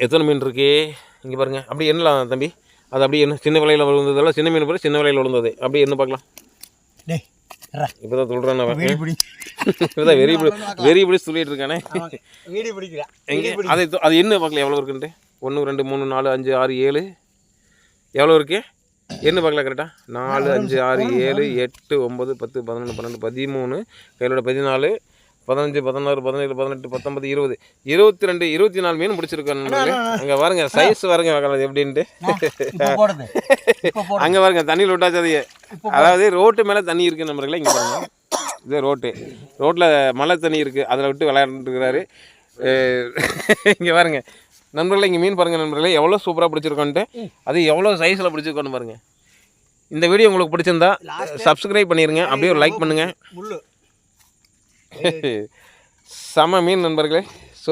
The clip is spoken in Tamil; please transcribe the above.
எத்தனை மீன் இருக்கு இங்கே பாருங்கள். அப்படி என்னலாம் தம்பி, அது அப்படி என்ன சின்ன விலையில் விழுந்ததெல்லாம் சின்ன மீன் போய் சின்ன விலையில் விழுந்தது அப்படி என்ன பார்க்கலாம். இப்போ தான் சொல்கிறேன் நான் இப்போ தான் வெறி பிடி சொல்லிட்டு இருக்கானே. அது என்ன பார்க்கலாம் எவ்வளோ இருக்குன்ட்டு. 1 2 3 4 5 6 7 எவ்வளோ இருக்குது என்ன பார்க்கலாம் கரெக்டாக. 4 5 6 7 8 9 10 11 12 13 கையிலோட 14 15 16 17 18 19 20 22 24 மீன் பிடிச்சிருக்காங்க. அங்கே பாருங்க சைஸ் பாருங்க பார்க்கலாம் எப்படின்ட்டு. அங்கே பாருங்க தண்ணியில் விட்டாச்சு அதையே. அதாவது ரோட்டு மேலே தண்ணி இருக்குது நம்பர்களே. இங்கே பாருங்க இது ரோட்டில் மழை தண்ணி இருக்குது, அதில் விட்டு விளையாண்டுருக்கிறாரு. இங்கே பாருங்க நண்பர்களே, இங்கே மீன் பாருங்கள் நண்பர்களே எவ்வளோ சூப்பராக பிடிச்சிருக்கோன்ட்டு. அது எவ்வளோ சைஸில் பிடிச்சிருக்கோன்னு பாருங்கள். இந்த வீடியோ உங்களுக்கு பிடிச்சிருந்தா சப்ஸ்கிரைப் பண்ணிடுங்க, அப்படியே ஒரு லைக் பண்ணுங்கள். செம மீன் நண்பர்களே.